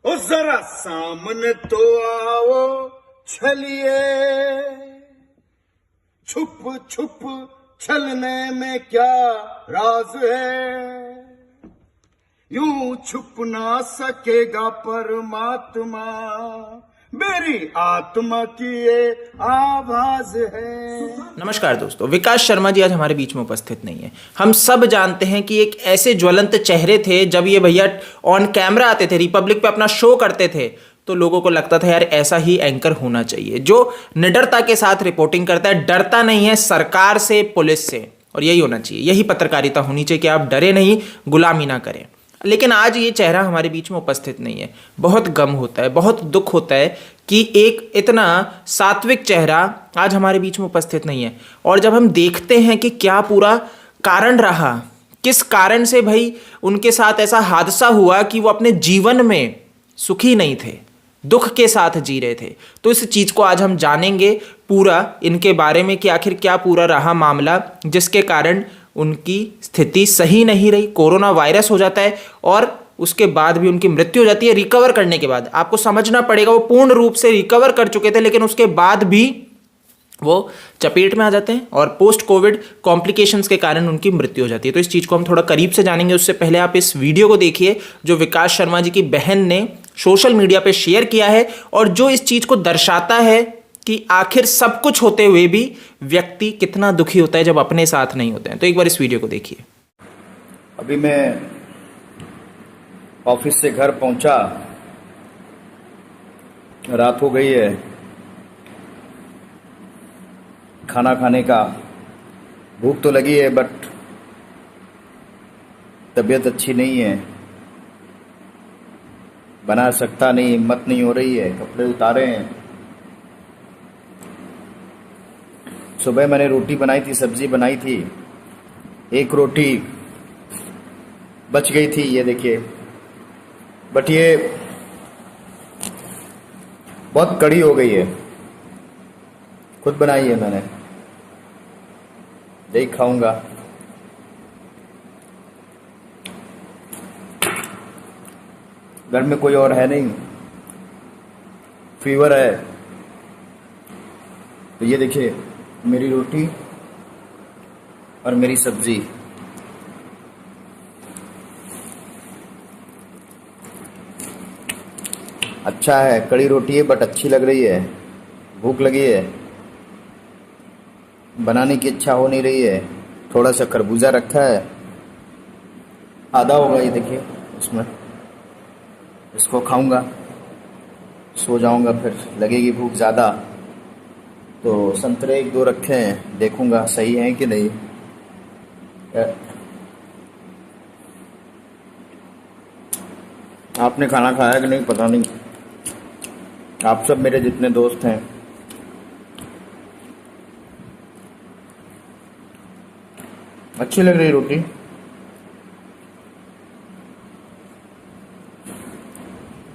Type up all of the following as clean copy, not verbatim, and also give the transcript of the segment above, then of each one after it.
ओ जरा सामने तो आओ छलिए, छुप छुप छलने में क्या राज है, यूं छुप ना सकेगा परमात्मा, मेरी आत्मा की ये आवाज है। नमस्कार दोस्तों, विकास शर्मा जी आज हमारे बीच में उपस्थित नहीं है। हम सब जानते हैं कि एक ऐसे ज्वलंत चेहरे थे। जब ये भैया ऑन कैमरा आते थे, रिपब्लिक पे अपना शो करते थे, तो लोगों को लगता था यार ऐसा ही एंकर होना चाहिए जो निडरता के साथ रिपोर्टिंग करता है, डरता नहीं है सरकार से, पुलिस से। और यही होना चाहिए, यही पत्रकारिता होनी चाहिए कि आप डरे नहीं, गुलामी ना करें। लेकिन आज ये चेहरा हमारे बीच में उपस्थित नहीं है। बहुत गम होता है, बहुत दुख होता है कि एक इतना सात्विक चेहरा आज हमारे बीच में उपस्थित नहीं है। और जब हम देखते हैं कि क्या पूरा कारण रहा, किस कारण से भाई उनके साथ ऐसा हादसा हुआ कि वो अपने जीवन में सुखी नहीं थे, दुख के साथ जी रहे थे, तो इस चीज़ को आज हम जानेंगे पूरा इनके बारे में कि आखिर क्या पूरा रहा मामला जिसके कारण उनकी स्थिति सही नहीं रही। कोरोना वायरस हो जाता है और उसके बाद भी उनकी मृत्यु हो जाती है। रिकवर करने के बाद आपको समझना पड़ेगा, वो पूर्ण रूप से रिकवर कर चुके थे, लेकिन उसके बाद भी वो चपेट में आ जाते हैं और पोस्ट कोविड कॉम्प्लिकेशंस के कारण उनकी मृत्यु हो जाती है। तो इस चीज़ को हम थोड़ा करीब से जानेंगे। उससे पहले आप इस वीडियो को देखिए जो विकास शर्मा जी की बहन ने सोशल मीडिया पे शेयर किया है और जो इस चीज़ को दर्शाता है कि आखिर सब कुछ होते हुए भी व्यक्ति कितना दुखी होता है जब अपने साथ नहीं होते हैं। तो एक बार इस वीडियो को देखिए। अभी मैं ऑफिस से घर पहुंचा, रात हो गई है, खाना खाने का भूख तो लगी है बट तबीयत अच्छी नहीं है, बना सकता नहीं, हिम्मत नहीं हो रही है, कपड़े उतारे हैं। सुबह मैंने रोटी बनाई थी, सब्जी बनाई थी, एक रोटी बच गई थी, ये देखिए, बट ये बहुत कड़ी हो गई है, खुद बनाई है मैंने, यही खाऊंगा। घर में कोई और है नहीं, फीवर है, तो ये देखिए मेरी रोटी और मेरी सब्जी। अच्छा है, कड़ी रोटी है बट अच्छी लग रही है, भूख लगी है, बनाने की इच्छा हो नहीं रही है। थोड़ा सा खरबूजा रखा है, आधा होगा ये देखिए उसमें, इसको खाऊंगा, सो जाऊंगा, फिर लगेगी भूख ज़्यादा। तो संतरे एक दो रखे हैं, देखूंगा सही है कि नहीं। आपने खाना खाया कि नहीं पता नहीं, आप सब मेरे जितने दोस्त हैं। अच्छी लग रही रोटी,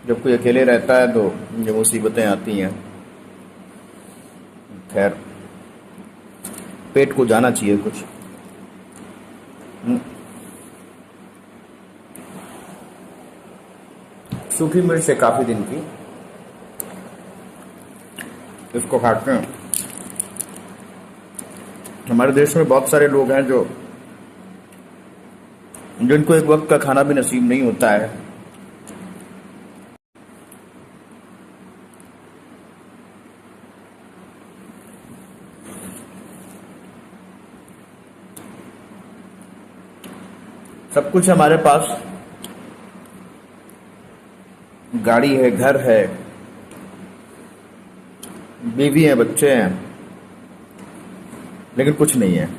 जब कोई अकेले रहता है तो ये मुसीबतें आती हैं। खैर, पेट को जाना चाहिए कुछ। सूखी मिर्च है काफी दिन की, इसको खाते हैं। हमारे देश में बहुत सारे लोग हैं जिनको एक वक्त का खाना भी नसीब नहीं होता है। सब कुछ हमारे पास, गाड़ी है, घर है, बीवी है, बच्चे हैं, लेकिन कुछ नहीं है।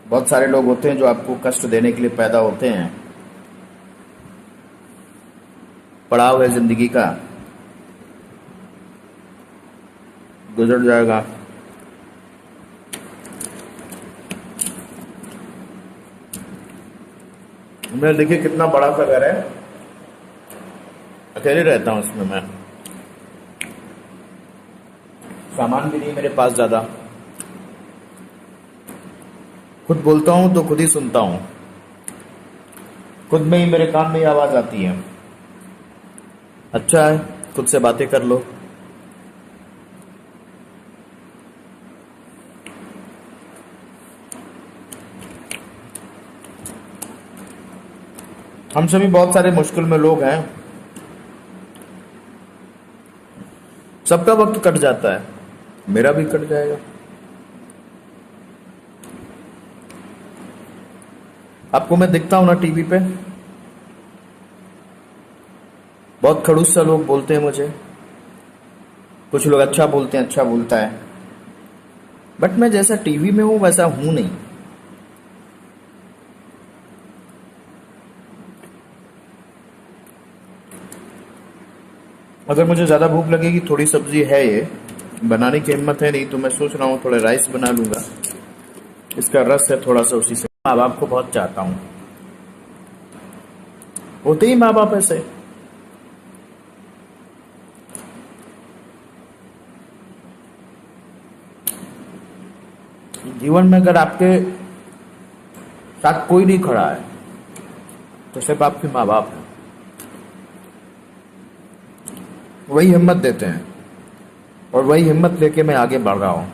बहुत सारे लोग होते हैं जो आपको कष्ट देने के लिए पैदा होते हैं। पड़ाव है जिंदगी का, गुजर जाएगा। मैं देखिए कितना बड़ा सा घर है, अकेले रहता हूं उसमें मैं, सामान भी नहीं मेरे पास ज्यादा, खुद बोलता हूं तो खुद ही सुनता हूं। खुद में ही मेरे कान में ही आवाज आती है। अच्छा है, खुद से बातें कर लो। हम सभी बहुत सारे मुश्किल में लोग हैं, सबका वक्त कट जाता है, मेरा भी कट जाएगा। आपको मैं दिखता हूं ना टीवी पे, बहुत खड़ूस सा लोग बोलते हैं मुझे, कुछ लोग अच्छा बोलते हैं, अच्छा बोलता है, बट मैं जैसा टीवी में हूं वैसा हूं नहीं। अगर मुझे ज्यादा भूख लगेगी, थोड़ी सब्जी है, ये बनाने की हिम्मत है नहीं, तो मैं सोच रहा हूँ थोड़ा राइस बना लूंगा। इसका रस है थोड़ा सा, उसी से। माँ बाप को बहुत चाहता हूँ, होते ही माँ बाप ऐसे। जीवन में अगर आपके साथ कोई नहीं खड़ा है तो सिर्फ आपके माँ बाप हैं, वही हिम्मत देते हैं और वही हिम्मत लेके मैं आगे बढ़ रहा हूं।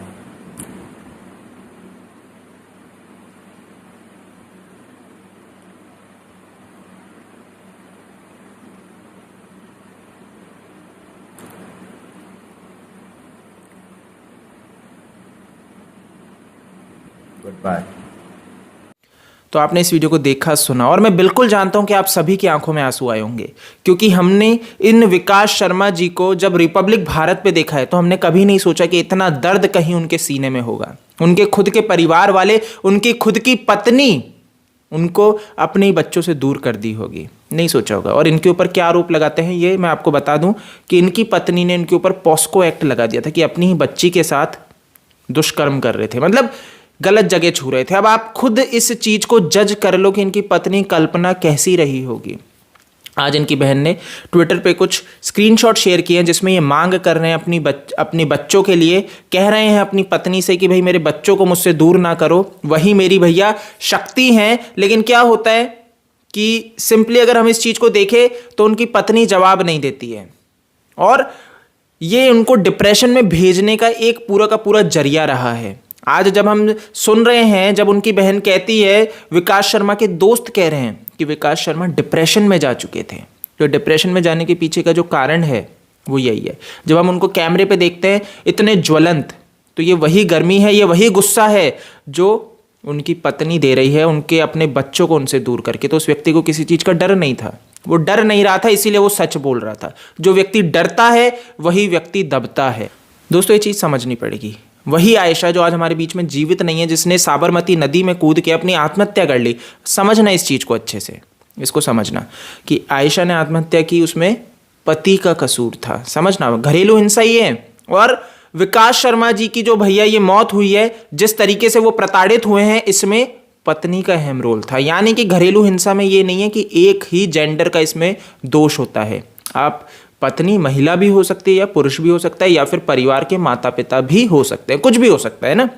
Goodbye. तो आपने इस वीडियो को देखा, सुना, और मैं बिल्कुल जानता हूं कि आप सभी की आंखों में आंसू आए होंगे, क्योंकि हमने इन विकास शर्मा जी को जब रिपब्लिक भारत पे देखा है तो हमने कभी नहीं सोचा कि इतना दर्द कहीं उनके सीने में होगा। उनके खुद के परिवार वाले, उनकी खुद की पत्नी उनको अपने बच्चों से दूर कर दी होगी, नहीं सोचा होगा। और इनके ऊपर क्या आरोप लगाते हैं ये मैं आपको बता दूं कि इनकी पत्नी ने इनके ऊपर पॉस्को एक्ट लगा दिया था कि अपनी ही बच्ची के साथ दुष्कर्म कर रहे थे, मतलब गलत जगह छू रहे थे। अब आप खुद इस चीज को जज कर लो कि इनकी पत्नी कल्पना कैसी रही होगी। आज इनकी बहन ने ट्विटर पे कुछ स्क्रीनशॉट शेयर किए हैं जिसमें ये मांग कर रहे हैं अपनी बच्चों के लिए, कह रहे हैं अपनी पत्नी से कि भाई मेरे बच्चों को मुझसे दूर ना करो, वही मेरी भैया शक्ति हैं। लेकिन क्या होता है कि सिंपली अगर हम इस चीज को देखें तो उनकी पत्नी जवाब नहीं देती है, और ये उनको डिप्रेशन में भेजने का एक पूरा का पूरा जरिया रहा है। आज जब हम सुन रहे हैं, जब उनकी बहन कहती है, विकास शर्मा के दोस्त कह रहे हैं कि विकास शर्मा डिप्रेशन में जा चुके थे, तो डिप्रेशन में जाने के पीछे का जो कारण है वो यही है। जब हम उनको कैमरे पे देखते हैं इतने ज्वलंत, तो ये वही गर्मी है, ये वही गुस्सा है जो उनकी पत्नी दे रही है उनके अपने बच्चों को उनसे दूर करके। तो उस व्यक्ति को किसी चीज़ का डर नहीं था, वो डर नहीं रहा था, इसीलिए वो सच बोल रहा था। जो व्यक्ति डरता है वही व्यक्ति दबता है। दोस्तों ये चीज़ समझनी पड़ेगी। वही आयशा जो आज हमारे बीच में जीवित नहीं है, जिसने साबरमती नदी में कूद के अपनी आत्महत्या कर ली, समझना इस चीज़ को अच्छे से, इसको समझना कि आयशा ने आत्महत्या की, उसमें पति का कसूर था। समझना, घरेलू हिंसा ही है। और विकास शर्मा जी की जो भैया ये मौत हुई है, जिस तरीके से वो प्रताड़ित हुए हैं, इसमें पत्नी का अहम रोल था। यानी कि घरेलू हिंसा में ये नहीं है कि एक ही जेंडर का इसमें दोष होता है। आप पत्नी महिला भी हो सकती है या पुरुष भी हो सकता है या फिर परिवार के माता पिता भी हो सकते हैं, कुछ भी हो सकता है ना,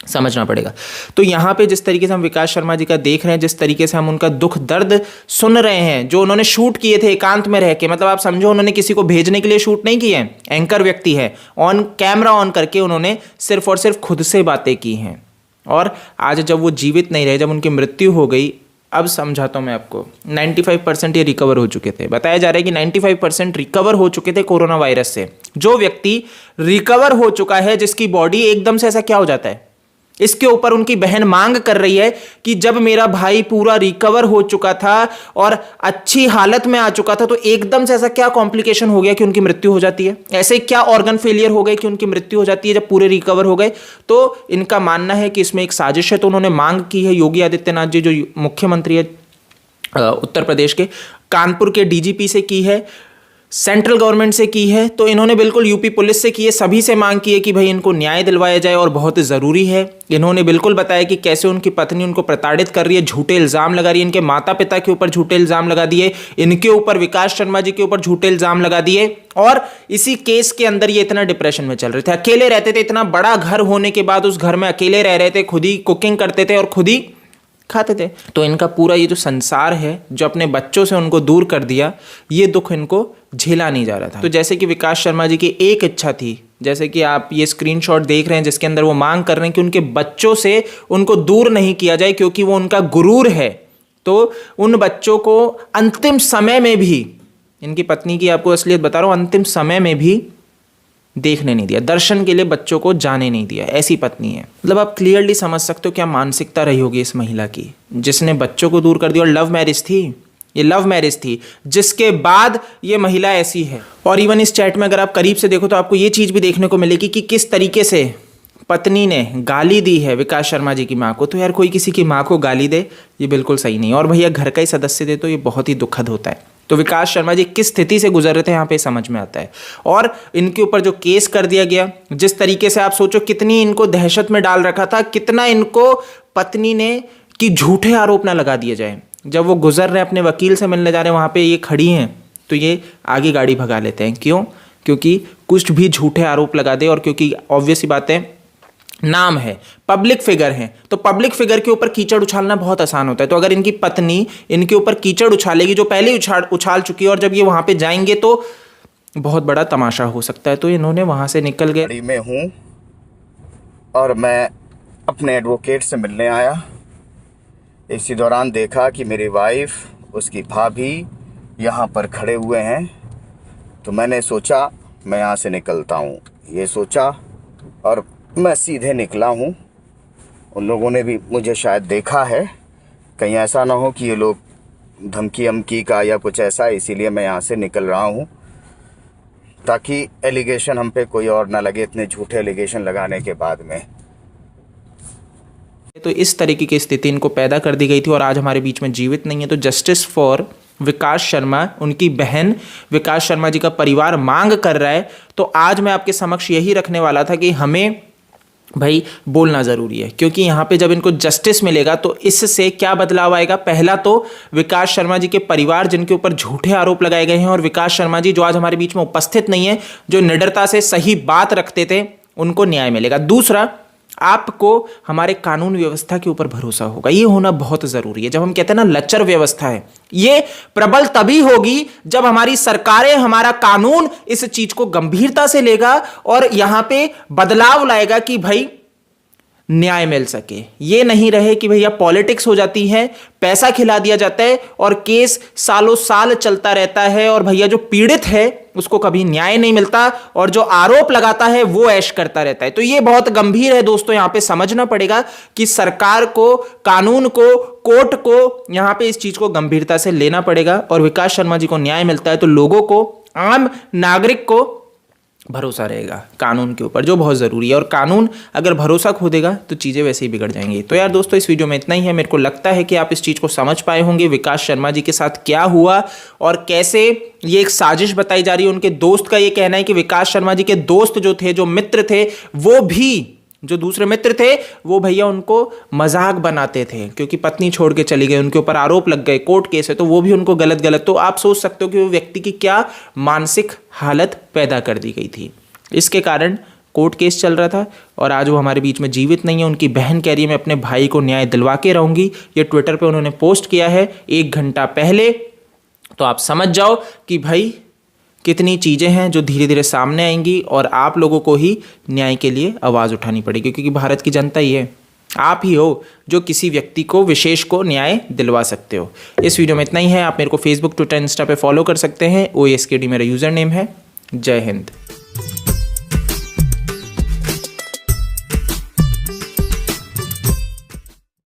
समझना पड़ेगा। तो यहाँ पे जिस तरीके से हम विकास शर्मा जी का देख रहे हैं, जिस तरीके से हम उनका दुख दर्द सुन रहे हैं, जो उन्होंने शूट किए थे एकांत में रह के, मतलब आप समझो उन्होंने किसी को भेजने के लिए शूट नहीं किए हैं, एंकर व्यक्ति है, ऑन कैमरा ऑन करके उन्होंने सिर्फ और सिर्फ खुद से बातें की हैं। और आज जब वो जीवित नहीं रहे, जब उनकी मृत्यु हो गई, अब समझाता हूँ मैं आपको, 95% ये रिकवर हो चुके थे। बताया जा रहा है कि 95% रिकवर हो चुके थे कोरोना वायरस से। जो व्यक्ति रिकवर हो चुका है, जिसकी बॉडी एकदम से ऐसा क्या हो जाता है, इसके ऊपर उनकी बहन मांग कर रही है कि जब मेरा भाई पूरा रिकवर हो चुका था और अच्छी हालत में आ चुका था, तो एकदम से ऐसा क्या कॉम्प्लिकेशन हो गया कि उनकी मृत्यु हो जाती है, ऐसे क्या ऑर्गन फेलियर हो गए कि उनकी मृत्यु हो जाती है जब पूरे रिकवर हो गए। तो इनका मानना है कि इसमें एक साजिश है। तो उन्होंने मांग की है, योगी आदित्यनाथ जी जो मुख्यमंत्री है उत्तर प्रदेश के, कानपुर के डीजीपी से की है, सेंट्रल गवर्नमेंट से की है, तो इन्होंने बिल्कुल यूपी पुलिस से की है, सभी से मांग की है कि भाई इनको न्याय दिलवाया जाए और बहुत ज़रूरी है। इन्होंने बिल्कुल बताया कि कैसे उनकी पत्नी उनको प्रताड़ित कर रही है, झूठे इल्ज़ाम लगा रही है, इनके माता पिता के ऊपर झूठे इल्ज़ाम लगा दिए, इनके ऊपर विकास शर्मा जी के ऊपर झूठे इल्ज़ाम लगा दिए। और इसी केस के अंदर ये इतना डिप्रेशन में चल रहे थे, अकेले रहते थे, इतना बड़ा घर होने के बाद उस घर में अकेले रह रहे थे, खुद ही कुकिंग करते थे और खुद ही खाते थे। तो इनका पूरा ये जो संसार है जो अपने बच्चों से उनको दूर कर दिया, ये दुख इनको झेला नहीं जा रहा था। तो जैसे कि विकास शर्मा जी की एक इच्छा थी, जैसे कि आप ये स्क्रीनशॉट देख रहे हैं जिसके अंदर वो मांग कर रहे हैं कि उनके बच्चों से उनको दूर नहीं किया जाए क्योंकि वो उनका गुरूर है। तो उन बच्चों को अंतिम समय में भी, इनकी पत्नी की आपको असलियत बता रहा हूँ, अंतिम समय में भी देखने नहीं दिया, दर्शन के लिए बच्चों को जाने नहीं दिया। ऐसी पत्नी है। मतलब आप क्लियरली समझ सकते हो क्या मानसिकता रही होगी इस महिला की, जिसने बच्चों को दूर कर दिया। और लव मैरिज थी, ये लव मैरिज थी, जिसके बाद ये महिला ऐसी है। और इवन इस चैट में अगर आप करीब से देखो तो आपको ये चीज़ भी देखने को मिलेगी कि किस तरीके से पत्नी ने गाली दी है विकास शर्मा जी की माँ को। तो यार कोई किसी की माँ को गाली दे, ये बिल्कुल सही नहीं। और भैया घर का ही सदस्य दे तो ये बहुत ही दुखद होता है। तो विकास शर्मा जी किस स्थिति से गुजर रहे थे यहाँ पे समझ में आता है। और इनके ऊपर जो केस कर दिया गया, जिस तरीके से आप सोचो कितनी इनको दहशत में डाल रखा था, कितना इनको पत्नी ने कि झूठे आरोप ना लगा दिए जाए। जब वो गुजर रहे अपने वकील से मिलने जा रहे हैं, वहाँ पे ये खड़ी हैं, तो ये आगे गाड़ी भगा लेते हैं। क्यों? क्योंकि कुछ भी झूठे आरोप लगा दे। और क्योंकि ऑब्वियस सी बात है, नाम है, पब्लिक फिगर है, तो पब्लिक फिगर के ऊपर कीचड़ उछालना बहुत आसान होता है। तो अगर इनकी पत्नी इनके ऊपर कीचड़ उछालेगी, जो पहले ही उछाल चुकी है, और जब ये वहां पे जाएंगे तो बहुत बड़ा तमाशा हो सकता है। तो इन्होंने वहां से निकल गए। गाड़ी में हूँ और मैं अपने एडवोकेट से मिलने आया। इसी दौरान देखा कि मेरी वाइफ, उसकी भाभी यहाँ पर खड़े हुए हैं। तो मैंने सोचा मैं यहाँ से निकलता हूँ, ये सोचा और मैं सीधे निकला हूँ। उन लोगों ने भी मुझे शायद देखा है, कहीं ऐसा ना हो कि ये लोग धमकी अमकी का या कुछ ऐसा, इसीलिए मैं यहाँ से निकल रहा हूँ ताकि एलिगेशन हम पे कोई और ना लगे, इतने झूठे एलिगेशन लगाने के बाद में। तो इस तरीके की स्थिति इनको पैदा कर दी गई थी और आज हमारे बीच में जीवित नहीं है। तो जस्टिस फॉर विकास शर्मा, उनकी बहन विकास शर्मा जी का परिवार मांग कर रहा है। तो आज मैं आपके समक्ष यही रखने वाला था कि हमें भाई बोलना ज़रूरी है, क्योंकि यहाँ पे जब इनको जस्टिस मिलेगा तो इससे क्या बदलाव आएगा। पहला तो विकास शर्मा जी के परिवार जिनके ऊपर झूठे आरोप लगाए गए हैं, और विकास शर्मा जी जो आज हमारे बीच में उपस्थित नहीं है, जो निडरता से सही बात रखते थे, उनको न्याय मिलेगा। दूसरा, आपको हमारे कानून व्यवस्था के ऊपर भरोसा होगा। ये होना बहुत ज़रूरी है। जब हम कहते हैं ना लचर व्यवस्था है, ये प्रबल तभी होगी जब हमारी सरकारें, हमारा कानून इस चीज को गंभीरता से लेगा और यहां पे बदलाव लाएगा कि भाई न्याय मिल सके। ये नहीं रहे कि भैया पॉलिटिक्स हो जाती है, पैसा खिला दिया जाता है और केस सालों साल चलता रहता है, और भैया जो पीड़ित है उसको कभी न्याय नहीं मिलता, और जो आरोप लगाता है वो ऐश करता रहता है। तो ये बहुत गंभीर है दोस्तों। यहां पे समझना पड़ेगा कि सरकार को, कानून को, कोर्ट को यहां पे इस चीज को गंभीरता से लेना पड़ेगा। और विकास शर्मा जी को न्याय मिलता है तो लोगों को, आम नागरिक को भरोसा रहेगा कानून के ऊपर, जो बहुत ज़रूरी है। और कानून अगर भरोसा खो देगा तो चीज़ें वैसे ही बिगड़ जाएंगी। तो यार दोस्तों, इस वीडियो में इतना ही है। मेरे को लगता है कि आप इस चीज़ को समझ पाए होंगे, विकास शर्मा जी के साथ क्या हुआ और कैसे ये एक साजिश बताई जा रही है। उनके दोस्त का ये कहना है कि विकास शर्मा जी के दोस्त जो थे, जो मित्र थे, वो भी, जो दूसरे मित्र थे, वो भैया उनको मजाक बनाते थे, क्योंकि पत्नी छोड़ के चली गई, उनके ऊपर आरोप लग गए, कोर्ट केस है, तो वो भी उनको गलत। तो आप सोच सकते हो कि वो व्यक्ति की क्या मानसिक हालत पैदा कर दी गई थी। इसके कारण कोर्ट केस चल रहा था और आज वो हमारे बीच में जीवित नहीं है। उनकी बहन कह रही है मैं अपने भाई को न्याय दिलवा के रहूंगी। ये ट्विटर पे उन्होंने पोस्ट किया है 1 घंटा पहले। तो आप समझ जाओ कि भाई कितनी चीज़ें हैं जो धीरे धीरे सामने आएंगी और आप लोगों को ही न्याय के लिए आवाज़ उठानी पड़ेगी, क्योंकि भारत की जनता ही है, आप ही हो जो किसी व्यक्ति को, विशेष को न्याय दिलवा सकते हो। इस वीडियो में इतना ही है। आप मेरे को फेसबुक, ट्विटर, इंस्टा पे फॉलो कर सकते हैं। OSKD मेरा यूज़र नेम है। जय हिंद।